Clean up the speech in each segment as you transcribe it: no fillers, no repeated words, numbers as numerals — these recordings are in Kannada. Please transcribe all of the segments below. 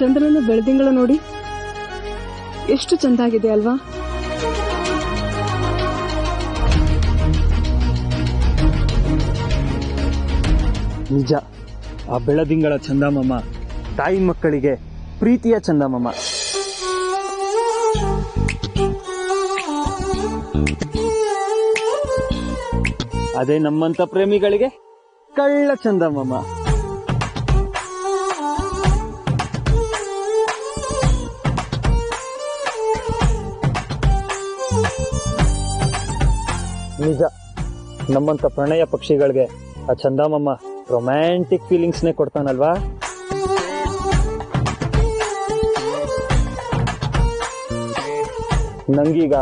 ಚಂದ್ರನ ಬೆಳದಿಂಗಳ ನೋಡಿ ಎಷ್ಟು ಚಂದಾಗಿದೆ ಅಲ್ವಾ? ನಿಜ, ಆ ಬೆಳದಿಂಗಳ ಚಂದಮಾಮ ತಾಯಿ ಮಕ್ಕಳಿಗೆ ಪ್ರೀತಿಯ ಚಂದಮಾಮ. ಅದೇ ನಮ್ಮಂತ ಪ್ರೇಮಿಗಳಿಗೆ ಕಳ್ಳ ಚಂದಮಾಮ. ನಿಜ, ನಮ್ಮಂತ ಪ್ರಣಯ ಪಕ್ಷಿಗಳಿಗೆ ಆ ಚಂದಮಾಮ ರೊಮ್ಯಾಂಟಿಕ್ ಫೀಲಿಂಗ್ಸ್ನೇ ಕೊಡ್ತಾನಲ್ವಾ? ನಂಗೀಗ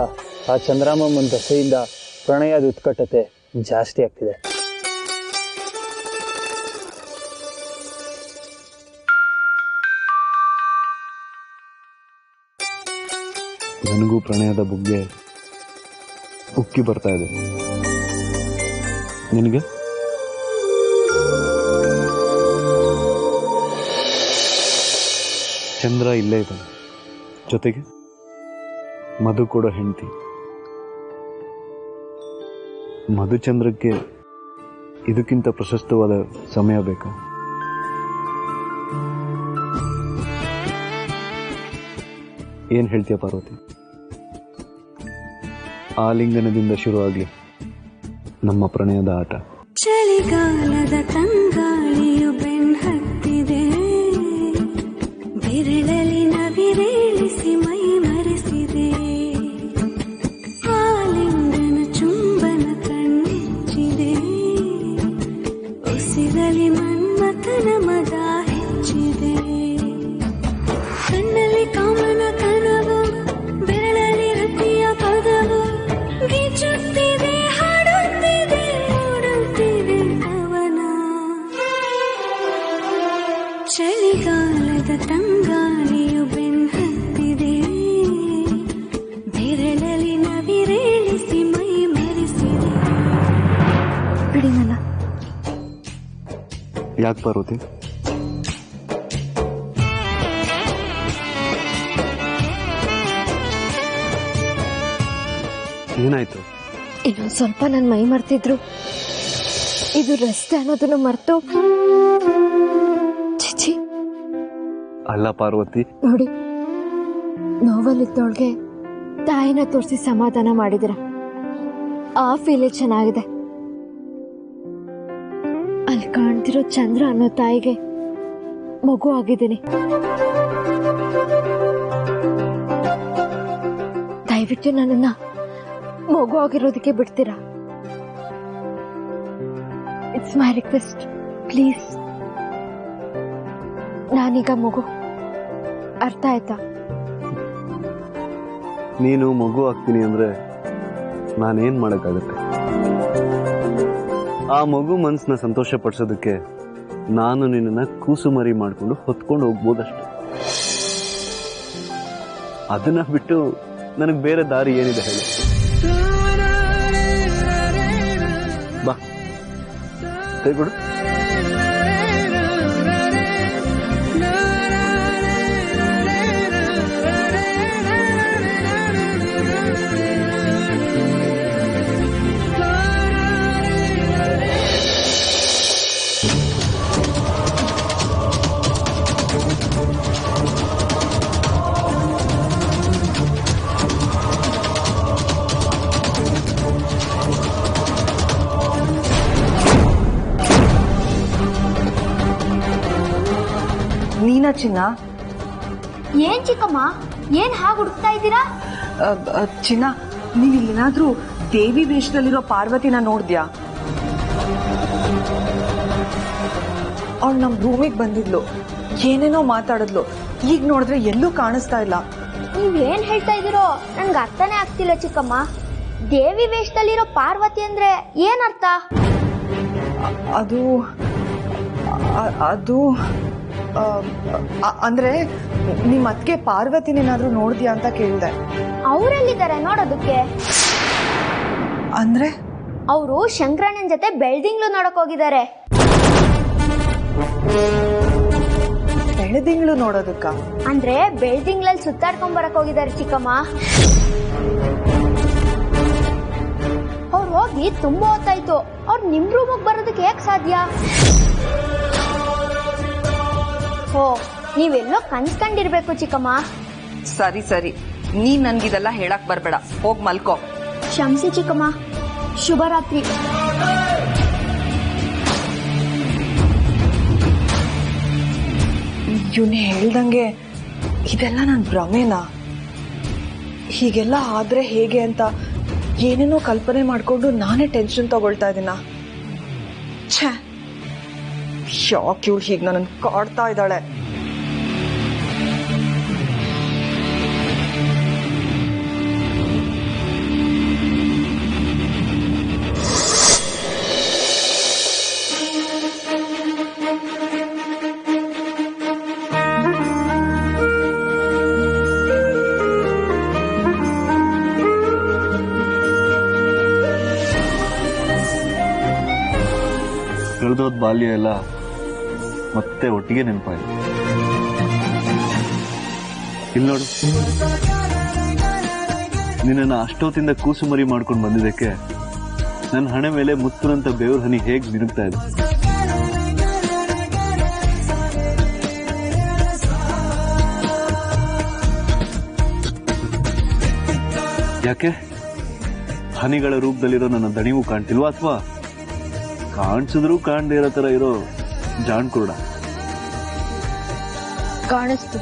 ಆ ಚಂದ್ರಮಾಮನ ದಸೆಯಿಂದ ಪ್ರಣಯದ ಉತ್ಕಟತೆ ಜಾಸ್ತಿ ಆಗ್ತಿದೆ. ನನಗೂ ಪ್ರಣಯದ ಬುಗ್ಗೆ ಉಕ್ಕಿ ಬರ್ತಾ ಇದೆ. ನಿನಗೆ? ಚಂದ್ರ ಇಲ್ಲೇ ಇದ್ದಾನೆ, ಜೊತೆಗೆ ಮಧು ಕೂಡ ಹೆಂಡತಿ. ಮಧುಚಂದ್ರಕ್ಕೆ ಇದಕ್ಕಿಂತ ಪ್ರಶಸ್ತವಾದ ಸಮಯ ಬೇಕಾ? ಏನ್ ಹೇಳ್ತೀಯ ಪಾರ್ವತಿ? ಆಲಿಂಗನದಿಂದ ಶುರುವಾಗ್ಲಿ ನಮ್ಮ ಪ್ರಣಯದ ಆಟ. ಚಳಿಗಾಲದ ತಂಗಾಳಿಯು ಬೆನ್ನತ್ತಿದೆ, ಬಿರಳಲಿ ನವಿರೇಳಿಸಿ ಮೈ ಮರೆಸಿದೆ. ಆಲಿಂಗನ ಚುಂಬನ ಕಣ್ಣೆಚ್ಚಿದೆ, ಉಸಿರಲಿ ಮನ್ಮಥನ ಮದ ಹೆಚ್ಚಿದೆ. ಕಣ್ಣಲ್ಲಿ ಕಾಮನ ಕನವು, ಬೆರಳಲ್ಲಿ ರತಿಯ ಪದವು, ಗೀಚುತ್ತಿದೆ, ಹಾಡುತ್ತಿದೆ, ಓಡುತ್ತಿದೆ ಕವನ. ಚಳಿಗಾಲದ ತಂಗಾಳಿಯು ಬೆನ್ನತ್ತಿದೆ, ಬೆರಳಲ್ಲಿ ನವಿರೇಳಿಸಿ ಮೈ ಮರೆಸಿದೆ. ಬಿಡಿ ನನ್ನ. ಯಾಕೆ ಪಾರ್ವತಿ? ಏನಾಯ್ತು? ಇನ್ನೊಂದು ಸ್ವಲ್ಪ ನನ್ನ ಮೈ ಮರ್ತಿದ್ರು, ಇದು ರಸ್ತೆ ಅನ್ನೋದನ್ನು ಮರ್ತು. ಚಿಚಿ, ಅಲ್ಲ ಪಾರ್ವತಿ, ನೋಡಿ, ನೋವಲ್ಲಿದ್ದವಳಿಗೆ ತಾಯಿನ ತೋರಿಸಿ ಸಮಾಧಾನ ಮಾಡಿದಿರ. ಆ ಫೀಲೇ ಚೆನ್ನಾಗಿದೆ. ಅಲ್ಲಿ ಕಾಣ್ತಿರೋ ಚಂದ್ರ ಅನ್ನೋ ತಾಯಿಗೆ ಮಗು ಆಗಿದ್ದೀನಿ. ದಯವಿಟ್ಟು ನನ್ನನ್ನ ಮಗು ಆಗಿರೋದಕ್ಕೆ ಬಿಡ್ತೀರಾ? It's my request, please. ನಾನೀಗ ಮಗು, ಅರ್ಥ ಆಯ್ತಾ? ನೀನು ಮಗು ಆಗ್ತೀನಿ ಅಂದ್ರೆ ನಾನೇನ್ ಮಾಡಕ್ಕಾಗತ್ತೆ? ಆ ಮಗು ಮನ್ಸನ್ನ ಸಂತೋಷ ಪಡಿಸೋದಕ್ಕೆ ನಾನು ನಿನ್ನ ಕೂಸುಮರಿ ಮಾಡ್ಕೊಂಡು ಹೊತ್ಕೊಂಡು ಹೋಗ್ಬೋದಷ್ಟೆ. ಅದನ್ನ ಬಿಟ್ಟು ನನಗೆ ಬೇರೆ ದಾರಿ ಏನಿದೆ ಹೇಳಿ? ಬಾ, ಕೈಕೊಡು. ನೀನಾ ಚಿನ್ನ? ಏನ್ ಚಿಕ್ಕಮ್ಮ, ಏನ್ ಹಾಗೆ ಹುಡುಕ್ತಾ ಇದ್ದೀರಾ? ಚಿನ್ನ, ನೀನ್ ಇಲ್ಲೇನಾದ್ರೂ ದೇವಿ ವೇಷದಲ್ಲಿರೋ ಪಾರ್ವತಿನ ನೋಡ್ದ್ಯಾ? ಅವಳು ನಮ್ ರೂಮಿಗೆ ಬಂದಿದ್ಲು, ಏನೇನೋ ಮಾತಾಡಿದ್ಲು. ಈಗ ನೋಡಿದ್ರೆ ಎಲ್ಲೂ ಕಾಣಿಸ್ತಾ ಇಲ್ಲ. ನೀವೇನ್ ಹೇಳ್ತಾ ಇದ್ದೀರೋ ನನ್ಗೆ ಅರ್ಥನೇ ಆಗ್ತಿಲ್ಲ ಚಿಕ್ಕಮ್ಮ. ದೇವಿ ವೇಷದಲ್ಲಿರೋ ಪಾರ್ವತಿ ಅಂದ್ರೆ ಏನರ್ಥ? ಅದು ಅದು ಅಂದ್ರೆ ನಿಮ್ಮ ಅತ್ತಿಗೆ ಪಾರ್ವತಿನೇನಾದ್ರೂ ನೋಡ್ದ್ಯಾ ಅಂತ ಕೇಳಿದೆ. ಅವರೆಲ್ಲಿದ್ದಾರೆ ನೋಡೋದಕ್ಕೆ? ಅಂದ್ರೆ ಅವರು ಶಂಕರಣ್ಣನ ಜೊತೆ ಬೆಳ್ದಿಂಗ್ಳು ನೋಡಕ್ ಹೋಗಿದ್ದಾರೆ. ಬೆಳದಿಂಗಳು ನೋಡೋದಕ್ಕ? ಅಂದ್ರೆ ಬೆಳ್ದಿಂಗ್ಳಲ್ಲಿ ಸುತ್ತಾಡ್ಕೊಂಡ್ ಬರಕ್ ಹೋಗಿದ್ದಾರೆ ಚಿಕ್ಕಮ್ಮ. ಅವ್ರು ಹೋಗಿ ತುಂಬಾ ಹೊತ್ತಾಯ್ತು. ಅವ್ರು ನಿಮ್ ರೂಮಿಗೆ ಬರೋದಕ್ಕೆ ಹೇಗ್ ಸಾಧ್ಯ? ಓ, ನೀವೆಲ್ಲೋ ಕನ್ಸ್ಕೊಂಡಿರ್ಬೇಕು ಚಿಕ್ಕಮ್ಮ. ಸರಿ ಸರಿ, ನೀನ್ ನನ್ಗಿದೆಲ್ಲ ಹೇಳಕ್ ಬರ್ಬೇಡ, ಹೋಗ್ ಮಲ್ಕೋ. ಕ್ಷಮಿಸಿ ಚಿಕ್ಕಮ್ಮ, ಶುಭರಾತ್ರಿ. ಇವನು ಹೇಳ್ದಂಗೆ ಇದೆಲ್ಲ ನನ್ ಭ್ರಮೇನಾ? ಹೀಗೆಲ್ಲ ಆದ್ರೆ ಹೇಗೆ ಅಂತ ಏನೇನೋ ಕಲ್ಪನೆ ಮಾಡ್ಕೊಂಡು ನಾನೇ ಟೆನ್ಷನ್ ತಗೊಳ್ತಾ ಇದೀನ. ಛೇ, ಯಾಕೆ ಇವಳು ಹೀಗೆ ನನ್ನ ಕಾಡ್ತಾ ಇದ್ದಾಳೆ? ಕಳೆದೋದ್ ಬಾಲ್ಯ ಎಲ್ಲ ಮತ್ತೆ ಒಟ್ಟಿಗೆ ನೆನಪಾಯಿತು. ಇಲ್ಲಿ ನೋಡು, ನಿನ್ನನ್ನು ಅಷ್ಟೊತ್ತಿಂದ ಕೂಸು ಮರಿ ಮಾಡ್ಕೊಂಡು ಬಂದಿದ್ದಕ್ಕೆ ನನ್ನ ಹಣೆ ಮೇಲೆ ಮುತ್ತುನಂತ ಬೇವ್ರ ಹನಿ ಹೇಗ್ ಮಿನುಗ್ತಾ ಇದೆ. ಯಾಕೆ ಹನಿಗಳ ರೂಪದಲ್ಲಿರೋ ನನ್ನ ದಣಿವು ಕಾಣ್ತಿಲ್ವಾ, ಅಥವಾ ಕಾಣಿಸಿದ್ರು ಕಾಣದೇ ಇರೋ ತರ ಇರೋ ಜಾಣ್ ಕುರುಡ? ಕಾಣಿಸ್ತು.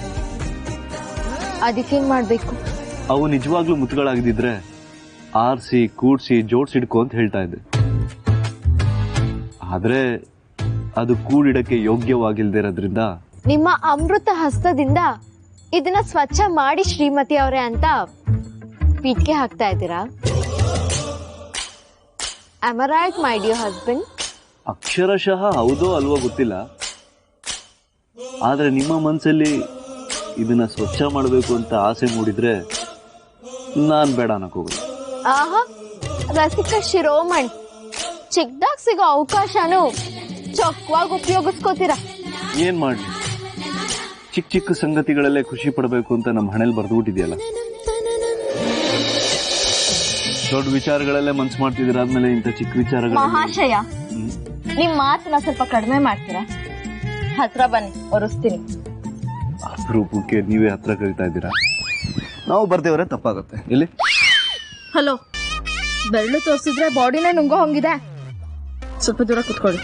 ಅದಕ್ಕೇನ್ ಮಾಡ್ಬೇಕು? ಅವು ನಿಜವಾಗ್ಲೂ ಮುತ್ತುಗಳಾಗಿದ್ದಿದ್ರೆ ಆರ್ಸಿ ಕೂಡ್ಸಿ ಜೋಡ್ಸಿಡ್ಕೊ ಅಂತ ಹೇಳ್ತಾ ಇದ್ದೆ. ಆದ್ರೆ ಅದು ಕೂಡಿಡಕ್ಕೆ ಯೋಗ್ಯವಾಗಿಲ್ದೇ ಇರೋದ್ರಿಂದ ನಿಮ್ಮ ಅಮೃತ ಹಸ್ತದಿಂದ ಇದನ್ನ ಸ್ವಚ್ಛ ಮಾಡಿ ಶ್ರೀಮತಿ ಅವರೇ ಅಂತ ಪೀಠ್ಗೆ ಹಾಕ್ತಾ ಇದ್ದೀರಾ? Am I right, my dear husband? ಅಕ್ಷರಶಃ ಹೌದೋ ಅಲ್ವೋ ಗೊತ್ತಿಲ್ಲ, ಆದ್ರೆ ನಿಮ್ಮ ಮನಸ್ಸಲ್ಲಿ ಇದನ್ನ ಸ್ವಚ್ಛ ಮಾಡಬೇಕು ಅಂತ ಆಸೆ ಮೂಡಿದ್ರೆ ನಾನ್ ಬೇಡ ಅನ್ನಕ್ ಹೋಗಲ್ಲ. ಆಹಾ, ರಸಿಕ ಶಿರೋಮಣ್, ಚಿಕ್ಕದಾಗ ಸಿಗೋ ಅವಕಾಶನು ಚೊಕ್ಕವಾಗಿ ಉಪಯೋಗಿಸ್ಕೋತೀರಾ. ಏನ್ ಮಾಡ್ಲಿ, ಚಿಕ್ಕ ಚಿಕ್ಕ ಸಂಗತಿಗಳಲ್ಲೇ ಖುಷಿ ಪಡಬೇಕು ಅಂತ ನಮ್ಮ ಹಣೆಲ್ ಬರ್ದುಬಿಟ್ಟಿದ್ಯಲ್ಲ. ದೊಡ್ಡ ವಿಚಾರಗಳಲ್ಲೇ ಮನ್ಸು ಮಾಡ್ತಿದ್ದೀರ, ಆದ್ಮೇಲೆ ಇಂಥ ಚಿಕ್ಕ ವಿಚಾರಗಳು. ಮಹಾಶಯ, ನಿಮ್ ಮಾತನ್ನ ಸ್ವಲ್ಪ ಕಡಿಮೆ ಮಾಡ್ತೀರಾ? ಹತ್ರ ಬನ್ನಿ, ಒರೆಸ್ತೀನಿ. ಅಪರೂಪಕ್ಕೆ ನೀವೇ ಹತ್ರ ಕರಿತಾ ಇದ್ದೀರಾ, ನಾವು ಬರ್ದೇವ್ರೆ ತಪ್ಪಾಗುತ್ತೆ. ಇಲ್ಲಿ ಹಲೋ, ಬೆರಳು ತೋರಿಸಿದ್ರೆ ಬಾಡಿನೇ ನುಂಗೋ ಹಂಗಿದೆ. ಸ್ವಲ್ಪ ದೂರ ಕುತ್ಕೊಳ್ಳಿ.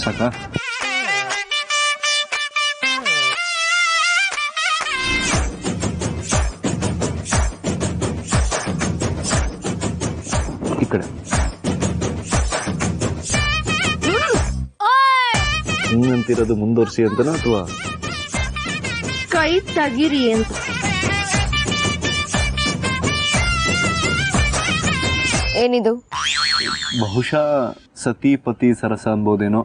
ಸಾಕಾ? ಈ ಕಡೆ ಹಿಂಗಂತಿರೋದು ಮುಂದುವರ್ಸಿ ಅಂತನಾ ಅಥವಾ ಕೈ ತಗಿರಿ ಅಂತ? ಏನಿದು? ಬಹುಶಃ ಸತಿ ಪತಿ ಸರಸ ಅನ್ಬೋದೇನೋ.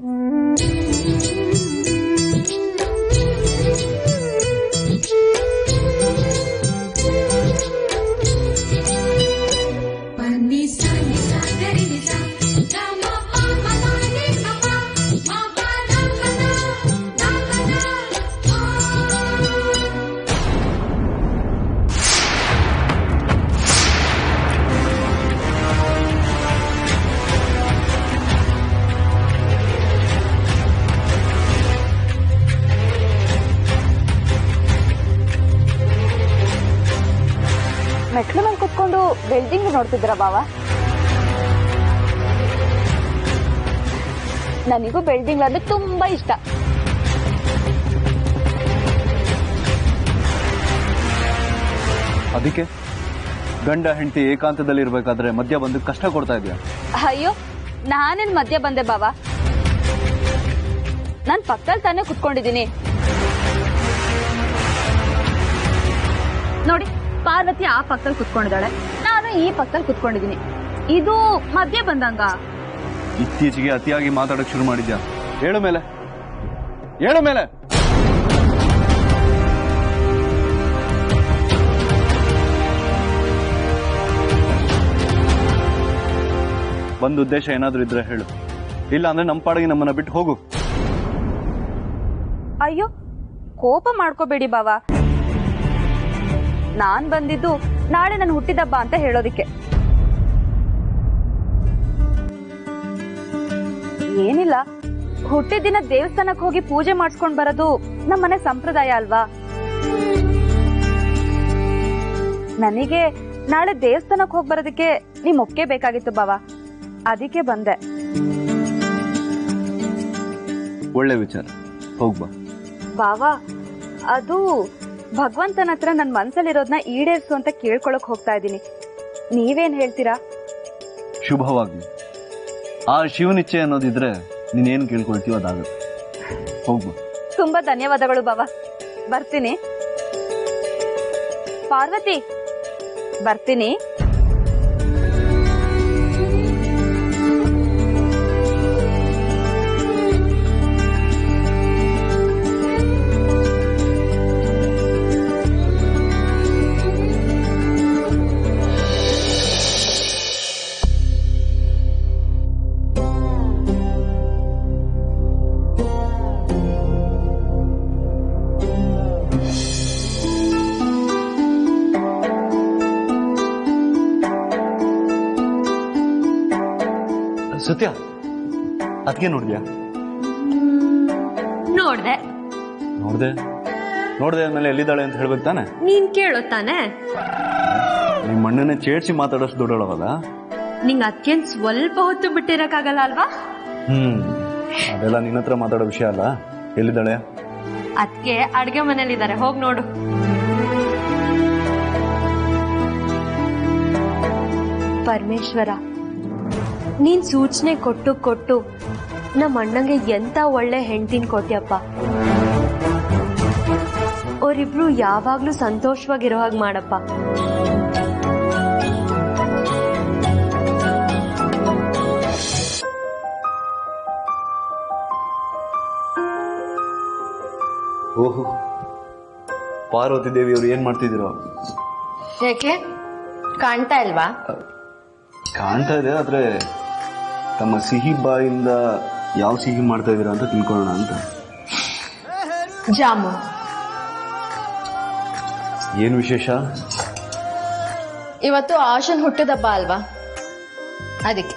ಮೆಟ್ಲು ಮೇಲೆ ಕುತ್ಕೊಂಡು ಬಿಲ್ಡಿಂಗ್ ನೋಡ್ತಿದ್ದೀರಾ ಬಾವ? ನನಗೂ ಬಿಲ್ಡಿಂಗ್ ಅಂದ್ರೆ ತುಂಬಾ ಇಷ್ಟ. ಅದಕ್ಕೆ ಗಂಡ ಹೆಂಡತಿ ಏಕಾಂತದಲ್ಲಿ ಇರ್ಬೇಕಾದ್ರೆ ಮಧ್ಯ ಬಂದು ಕಷ್ಟ ಕೊಡ್ತಾ ಇದೆಯಾ? ಅಯ್ಯೋ, ನಾನೇನ್ ಮಧ್ಯ ಬಂದೆ ಬಾವ? ನಾನ್ ಪಕ್ಕದಲ್ಲಿ ತಾನೇ ಕುತ್ಕೊಂಡಿದ್ದೀನಿ ನೋಡಿ. ಪಾರ್ವತಿ ಆ ಪಕ್ಕದಲ್ಲಿ ಕುತ್ಕೊಂಡಿದ್ದಾಳೆ, ನಾನು ಈ ಪಕ್ಕದಲ್ಲಿ ಕುತ್ಕೊಂಡಿದ್ದೀನಿ. ಇದು ಮಧ್ಯ ಬಂದಂಗ? ಇತ್ತೀಚೆಗೆ ಅತಿಯಾಗಿ ಮಾತಾಡಕ್ ಶುರು ಮಾಡಿದ್ಯಾ? ಹೇಳು ಮೇಲೆ, ಹೇಳು ಮೇಲೆ. ಒಂದು ಉದ್ದೇಶ ಏನಾದ್ರೂ ಇದ್ರೆ ಹೇಳು, ಇಲ್ಲ ಅಂದ್ರೆ ನಮ್ಮ ಪಾಡಿಗೆ ನಮ್ಮನ್ನ ಬಿಟ್ಟು ಹೋಗು. ಅಯ್ಯೋ ಕೋಪ ಮಾಡ್ಕೋಬೇಡಿ ಬಾವ. ನಾನ್ ಬಂದಿದ್ದು ನಾಳೆ ನನ್ನ ಹುಟ್ಟಿದಬ್ಬ ಅಂತ ಹೇಳೋದಿಕ್ಕೆ. ಏನಿಲ್ಲ, ಹುಟ್ಟಿದ ದಿನ ದೇವಸ್ಥಾನಕ್ಕೆ ಹೋಗಿ ಪೂಜೆ ಮಾಡಿಸ್ಕೊಂಡ್ ಬರೋದು ನಮ್ಮನೆ ಸಂಪ್ರದಾಯ ಅಲ್ವಾ. ನನಗೆ ನಾಳೆ ದೇವಸ್ಥಾನಕ್ಕೆ ಹೋಗಿ ಬರೋದಕ್ಕೆ ನಿಮ್ ಒಪ್ಪಿಗೆ ಬೇಕಾಗಿತ್ತು ಬಾವ, ಅದಕ್ಕೆ ಬಂದೆ. ಒಳ್ಳೆ ವಿಚಾರ, ಹೋಗ್ಬಾ. ಬಾವ, ಅದು ಭಗವಂತನ ಹತ್ರ ನನ್ ಮನ್ಸಲ್ಲಿರೋದ್ನ ಈಡೇರ್ಸು ಅಂತ ಕೇಳ್ಕೊಳಕ್ ಹೋಗ್ತಾ ಇದ್ದೀನಿ. ನೀವೇನ್ ಹೇಳ್ತೀರಾ? ಶುಭವಾಗ್ಲಿ. ಆ ಶಿವನಿಚ್ಛೆ ಅನ್ನೋದಿದ್ರೆ ನೀನೇನು ಕೇಳ್ಕೊಳ್ತೀವ ಅದಾಗುತ್ತೆ. ಹೋಗ್ಬಾ. ತುಂಬಾ ಧನ್ಯವಾದಗಳು ಬಾವ, ಬರ್ತೀನಿ. ಪಾರ್ವತಿ, ಬರ್ತೀನಿ. ಸತ್ಯ, ಅದಕ್ಕೆ ನೋಡಿದ್ಯಾ? ನೋಡ್ದೆ ಆದ್ಮೇಲೆ ಎಲ್ಲಿದ್ದಾಳೆ ಅಂತ ಹೇಳ್ಬೇಕು ತಾನೆ? ನೀನ್ ಕೇಳೋ ತಾನೆ. ನಿಮ್ಮ ಅಣ್ಣನೇ ಚೇಡ್ಸಿ ಮಾತಾಡೋಷ್ಟು ದೊಡ್ಡಳವಲ್ಲ. ನಿಂಗ್ ಅದಕ್ಕೇನ್ ಸ್ವಲ್ಪ ಹೊತ್ತು ಬಿಟ್ಟಿರಕ್ಕಾಗಲ್ಲ ಅಲ್ವಾ? ಅದೆಲ್ಲ ನಿನ್ನ ಹತ್ರ ಮಾತಾಡೋ ವಿಷಯ ಅಲ್ಲ. ಎಲ್ಲಿದ್ದಾಳೆ? ಅದಕ್ಕೆ ಅಡ್ಗೆ ಮನೇಲಿದ್ದಾರೆ, ಹೋಗ್ ನೋಡು. ಪರಮೇಶ್ವರ, ನೀನ್ ಸೂಚನೆ ಕೊಟ್ಟು ನಮ್ಮ ಅಣ್ಣಂಗೆ ಎಂತ ಒಳ್ಳೆ ಹೆಂಡ್ತಿನ್ ಕೊಟ್ಯಪ್ಪ. ಅವರಿಬ್ರು ಯಾವಾಗ್ಲೂ ಸಂತೋಷವಾಗಿರೋ ಹಾಗೆ ಮಾಡಪ್ಪ. ಓಹೋ, ಪಾರ್ವತಿ ದೇವಿ ಅವರು ಏನ್ ಮಾಡ್ತಿದ್ದೀರೋ? ಯಾಕೆ ಕಾಣ್ತಾ ಇಲ್ವಾ? ಕಾಣ್ತಾ ಇದೆ, ಆದ್ರೆ ತಮ್ಮ ಸಿಹಿ ಬಾಯಿಂದ ಯಾವ ಸಿಹಿ ಮಾಡ್ತಾ ಇದೀರಾ ಅಂತ ತಿಳ್ಕೊಳ್ಳೋಣ ಅಂತ. ಜಾಮೂನ್. ಏನ್ ವಿಶೇಷ? ಇವತ್ತು ಆಶನ್ ಹುಟ್ಟಿದಬ್ಬ ಅಲ್ವಾ, ಅದಕ್ಕೆ.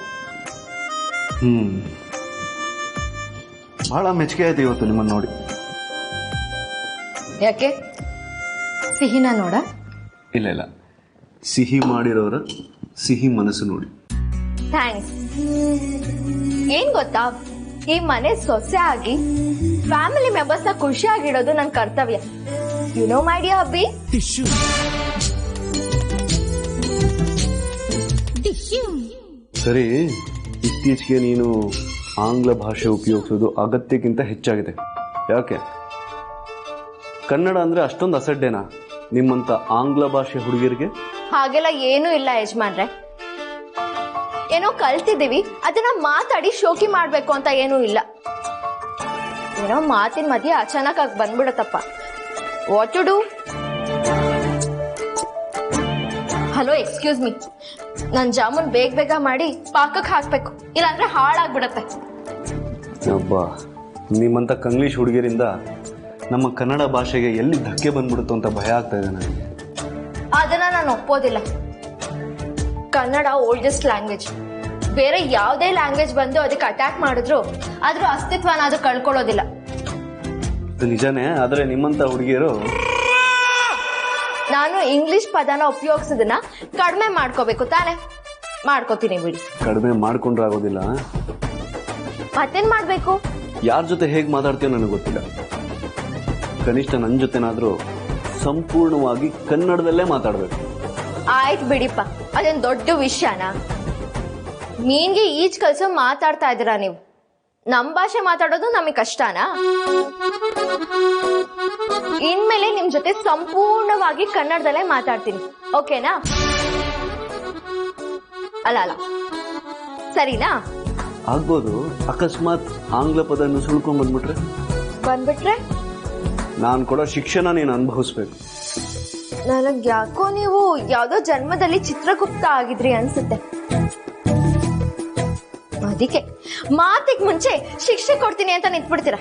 ಬಹಳ ಮೆಚ್ಚುಗೆ ಆಯ್ತು ಇವತ್ತು ನಿಮ್ಮನ್ನ ನೋಡಿ. ಯಾಕೆ ಸಿಹಿನ ನೋಡ? ಇಲ್ಲ, ಸಿಹಿ ಮಾಡಿರೋರ ಸಿಹಿ ಮನಸ್ಸು ನೋಡಿ. ಥ್ಯಾಂಕ್ಸ್. ಏನ್ ಗೊತ್ತಾ, ಈ ಮನೆ ಸೊಸೆ ಆಗಿ ಫ್ಯಾಮಿಲಿ ಮೆಂಬರ್ಸ್ ನ ಖುಷಿಯಾಗಿಡೋದು ನನ್ನ ಕರ್ತವ್ಯ. ಯು ನೋ ಮೈ ಡಿಯರ್ ಹಬ್ಬಿ. ಸರಿ, ಇತ್ತೀಚೆಗೆ ನೀನು ಆಂಗ್ಲ ಭಾಷೆ ಉಪಯೋಗಿಸೋದು ಅಗತ್ಯಕ್ಕಿಂತ ಹೆಚ್ಚಾಗಿದೆ. ಯಾಕೆ? ಕನ್ನಡ ಅಂದ್ರೆ ಅಷ್ಟೊಂದು ಅಸಡ್ಡೆನಾ ನಿಮ್ಮಂತ ಆಂಗ್ಲ ಭಾಷೆ ಹುಡುಗಿಯರಿಗೆ? ಹಾಗೆಲ್ಲ ಏನೂ ಇಲ್ಲ ಯಜಮಾನ್ರೆ. ಏನೋ ಕಲ್ತಿದ್ದೀವಿ, ಅದನ್ನ ಮಾತಾಡಿ ಶೋಕಿ ಮಾಡ್ಬೇಕು ಅಂತ ಏನೂ ಇಲ್ಲ. ಏನೋ ಮಾತಿನ ಮಧ್ಯೆ ಅಚಾನಕ್ ಆಗಿ ಬಂದ್ಬಿಡತ್ತಪ್ಪ. What to do? Hello, excuse me, ನನ್ ಜಾಮೂನ್ ಬೇಗ ಮಾಡಿ ಪಾಕಕ್ಕೆ ಹಾಕ್ಬೇಕು, ಇಲ್ಲಾಂದ್ರೆ ಹಾಳಾಗ್ಬಿಡತ್ತೆ. ಒಬ್ಬ ನಿಮ್ಮಂತ ಕಂಗ್ಲೀಷ್ ಹುಡುಗಿಯರಿಂದ ನಮ್ಮ ಕನ್ನಡ ಭಾಷೆಗೆ ಎಲ್ಲಿ ಧಕ್ಕೆ ಬಂದ್ಬಿಡುತ್ತೋ ಅಂತ ಭಯ ಆಗ್ತಾ ಇದೆ ನನಗೆ. ಅದನ್ನ ನಾನು ಒಪ್ಪೋದಿಲ್ಲ. Kannada oldest language. ಬೇರೆ ಯಾವುದೇ ಲ್ಯಾಂಗ್ವೇಜ್ ಬಂದು ಅದಕ್ಕೆ ಅಟ್ಯಾಕ್ ಮಾಡಿದ್ರು ಅದ್ರ ಅಸ್ತಿತ್ವನ ಅದು ಕಳ್ಕೊಳ್ಳೋದಿಲ್ಲ. ನಿಜಾನೇ, ಆದ್ರೆ ನಿಮ್ಮಂತ ಹುಡುಗಿಯರು. ನಾನು ಇಂಗ್ಲಿಷ್ ಪದನ ಉಪಯೋಗಿಸೋದನ್ನ ಕಡಿಮೆ ಮಾಡ್ಕೋಬೇಕು ತಾನೆ? ಮಾಡ್ಕೋತೀನಿ ಬಿಡಿ. ಕಡಿಮೆ ಮಾಡ್ಕೊಂಡ್ರೆ ಆಗೋದಿಲ್ಲ. ಮತ್ತೇನ್ ಮಾಡ್ಬೇಕು? ಯಾರ ಜೊತೆ ಹೇಗೆ ಮಾತಾಡ್ತೀಯೋ ನನಗೆ ಗೊತ್ತಿಲ್ಲ. ಕನಿಷ್ಠ ನನ್ನ ಜೊತೆನಾದ್ರೂ ಸಂಪೂರ್ಣವಾಗಿ ಕನ್ನಡದಲ್ಲೇ ಮಾತಾಡ್ಬೇಕು. ಆಯ್ತು ಬಿಡಿಪ್ಪ, ಅದೇನ್ ದೊಡ್ಡ ವಿಷಯನಾ? ಮೀನ್ಗೆ ಈಜ್ ಕಲ್ಸೋ ಮಾತಾಡ್ತಾ ಇದ್ದೀರಾ ನೀವು. ನಮ್ ಭಾಷೆ ಮಾತಾಡೋದು ನಮಗೆ ಕಷ್ಟನಾ? ಇನ್ಮೇಲೆ ನಿಮ್ ಜೊತೆ ಸಂಪೂರ್ಣವಾಗಿ ಕನ್ನಡದಲ್ಲೇ ಮಾತಾಡ್ತೀನಿ, ಓಕೆನಾ? ಅಲ್ಲ, ಸರಿನಾ? ಆಗ್ಬೋದು. ಅಕಸ್ಮಾತ್ ಆಂಗ್ಲ ಪದ ಸುಳ್ಕೊಂಡ್ ಬಂದ್ಬಿಟ್ರೆ ನಾನು ಕೊಡೋ ಶಿಕ್ಷಣ ನೀನು ಅನುಭವಿಸ್ಬೇಕು. ನನಗ್ ಯಾಕೋ ನೀವು ಯಾವ್ದೋ ಜನ್ಮದಲ್ಲಿ ಚಿತ್ರಗುಪ್ತ ಆಗಿದ್ರಿ ಅನ್ಸುತ್ತೆ. ಅದಕ್ಕೆ ಮಾತಿಗೆ ಮುಂಚೆ ಶಿಕ್ಷೆ ಕೊಡ್ತೀನಿ ಅಂತ ನಿಂತ್ಬಿಡ್ತೀರಾ.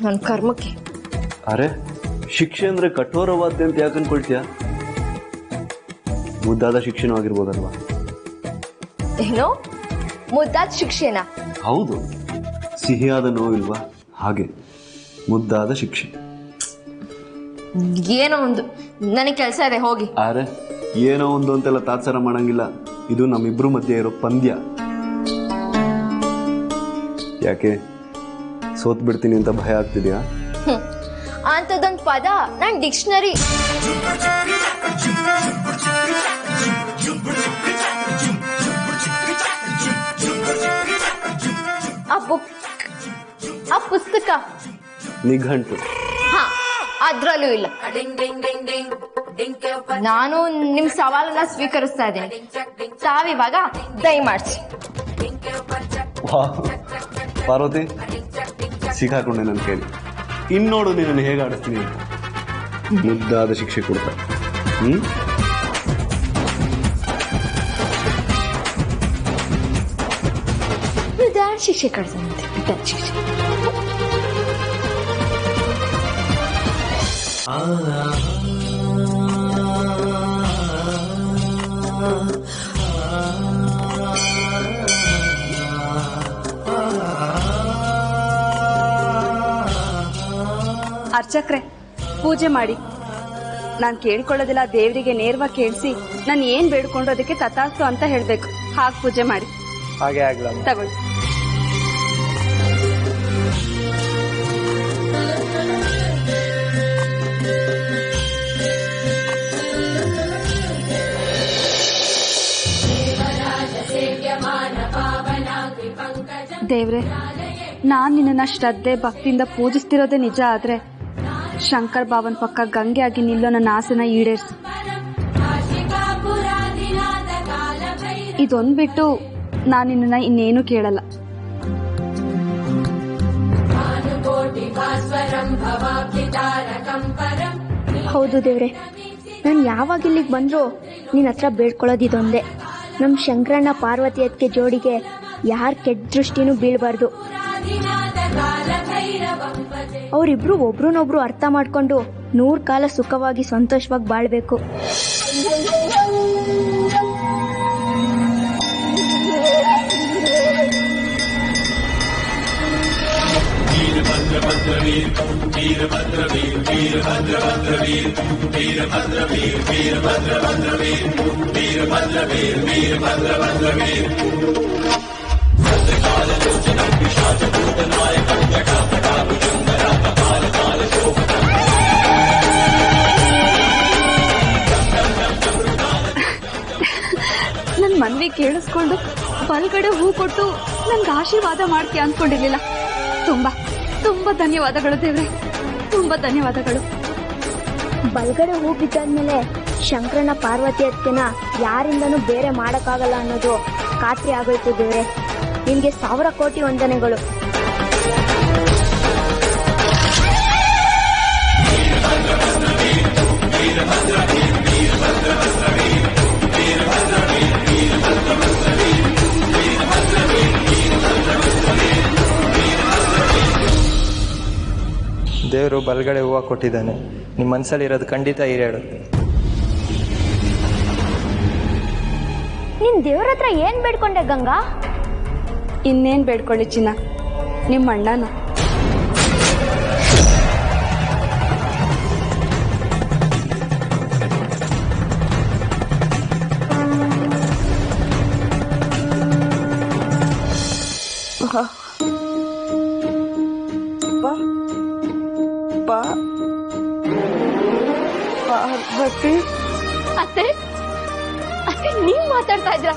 ನನ್ ಕರ್ಮಕ್ಕೆ ಅರೆ ಶಿಕ್ಷೆ ಅಂದ್ರೆ ಕಠೋರವಾದ ಅಂತ ಯಾಕೆ ಅನ್ಕೊಳ್ತೀಯ? ಮುದ್ದಾದ ಶಿಕ್ಷೆನೂ ಆಗಿರ್ಬೋದಲ್ವಾ? ಏನೋ ಮುದ್ದಾದ ಶಿಕ್ಷೆನಾ? ಹೌದು, ಸಿಹಿಯಾದ ನೋವಿಲ್ವಾ ಹಾಗೆ ಮುದ್ದಾದ ಶಿಕ್ಷೆ. ಏನೋ ಒಂದು, ನನಗೆ ಕೆಲಸ ಇದೆ, ಹೋಗಿ. ಅರೆ ಏನೋ ಒಂದು ಅಂತೆಲ್ಲ ತಾತ್ಸಾರ ಮಾಡಂಗಿಲ್ಲ. ಇದು ನಮ್ಮಿಬ್ರು ಮಧ್ಯೆ ಇರೋ ಪಂದ್ಯ. ಯಾಕೆ ಸೋತ್ ಬಿಡ್ತೀನಿ ಅಂತ ಭಯ ಆಗ್ತಿದ್ಯಾ? ಅಂತದೊಂದು ಪದ ನನ್ ಡಿಕ್ಷನರಿ. ಆ ಪುಸ್ತಕ ನಿಘಂಟು. ಹಾ, ಅದ್ರಲ್ಲೂ ಇಲ್ಲ. ನಾನು ನಿಮ್ ಸವಾಲನ್ನ ಸ್ವೀಕರಿಸ್ತಾ ಇದ್ದೀನಿ. ತಾವಿವಾಗ ದಯಮಾಡ್ಸಿ. ಪಾರ್ವತಿ, ಸಿಕ್ಕಾಕೊಂಡೆ ನನ್ನ ಕೈಲಿ. ಇನ್ನೋಡು ನೀನನ್ನು ಹೇಗೆ ಆಡಿಸ್ತೀನಿ ಅಂತ. ಮುದ್ದಾದ ಶಿಕ್ಷೆ ಕೊಡ್ತಾ. ಶಿಕ್ಷೆ ಕಳ್ಸಂತೆ. ಶಿಕ್ಷೆ ಅರ್ಚಕ್ರೆ, ಪೂಜೆ ಮಾಡಿ. ನಾನು ಕೇಳ್ಕೊಳ್ಳೋದಿಲ್ಲ, ದೇವರಿಗೆ ನೇರವಾಗಿ ಕೇಳಿಸಿ ನಾನು ಏನ್ ಬೇಡ್ಕೊಂಡು ಅದಕ್ಕೆ ತಥಾಸ್ತು ಅಂತ ಹೇಳ್ಬೇಕು. ಹಾಗೆ ಪೂಜೆ ಮಾಡಿ. ಹಾಗೆ ಆಗ್ಲಮ್ಮ. ತಗೊಳ್ಳಿ. ದೇವ್ರೆ, ನಾನ್ ನಿನ್ನ ಶ್ರದ್ಧೆ ಭಕ್ತಿಯಿಂದ ಪೂಜಿಸ್ತಿರೋದೇ ನಿಜ ಆದ್ರೆ ಶಂಕರ್ ಬಾವನ್ ಪಕ್ಕ ಗಂಗೆ ಆಗಿ ನಿಲ್ಲೋ ನನ್ನ ಆಸೆನ ಈಡೇರಿಸಿ. ಇದೊಂದ್ ಬಿಟ್ಟು ನಾನು ನಿನ್ನ ಇನ್ನೇನು ಕೇಳಲ್ಲ. ಹೌದು ದೇವ್ರೆ, ನಾನು ಯಾವಾಗ ಇಲ್ಲಿಗೆ ಬಂದ್ರು ನಿನ್ನ ಹತ್ರ ಬೇಡ್ಕೊಳ್ಳೋದು ಇದೊಂದೇ. ನಮ್ಮ ಶಂಕರಣ್ಣ ಪಾರ್ವತಿ ಅದಕ್ಕೆ ಜೋಡಿಗೆ ಯಾರ ಕೆಟ್ಟ ದೃಷ್ಟಿನೂ ಬೀಳಬಾರ್ದು. ಅವರಿಬ್ರು ಒಬ್ರನ್ನೊಬ್ರು ಅರ್ಥ ಮಾಡ್ಕೊಂಡು 100 ಕಾಲ ಸುಖವಾಗಿ ಸಂತೋಷವಾಗಿ ಬಾಳ್ಬೇಕು. ನನ್ನ ಮನವಿ ಕೇಳಿಸ್ಕೊಂಡು ಬಲ್ಗಡೆ ಹೂ ಕೊಟ್ಟು ನನ್ಗೆ ಆಶೀರ್ವಾದ ಮಾಡ್ತೀಯ ಅಂದ್ಕೊಂಡಿರ್ಲಿಲ್ಲ. ತುಂಬಾ ತುಂಬಾ ಧನ್ಯವಾದಗಳು ದೇವ್ರೆ, ತುಂಬಾ ಧನ್ಯವಾದಗಳು. ಬಲ್ಗಡೆ ಹೂ ಬಿದ್ದಾದ್ಮೇಲೆ ಶಂಕರಣ್ಣ ಪಾರ್ವತಿ ಅದಕ್ಕೆನ ಯಾರಿಂದನೂ ಬೇರೆ ಮಾಡೋಕ್ಕಾಗಲ್ಲ ಅನ್ನೋದು ಖಾತ್ರಿ ಆಗೋಯ್ತು ದೇವ್ರೆ. ನಿಮ್ಗೆ 1000 ಕೋಟಿ ವಂದನೆಗಳು. ದೇವರು ಬಲಗಡೆ ಹೂವು ಕೊಟ್ಟಿದ್ದಾನೆ. ನಿಮ್ಮ ಮನಸ್ಸಲ್ಲಿರೋದು ಖಂಡಿತ ಈಡೇಳು. ನೀನ್ ದೇವ್ರ ಹತ್ರ ಏನ್ ಬೇಡ್ಕೊಂಡೆ ಗಂಗಾ? ಇನ್ನೇನ್ ಬೇಡ್ಕೊಳ್ಳಿ ಚಿನ್ನ, ನಿಮ್ಮ ಅಣ್ಣನ. ಅತ್ತೆ, ಅತ್ತೆ, ನೀವ್ ಮಾತಾಡ್ತಾ ಇದ್ರ?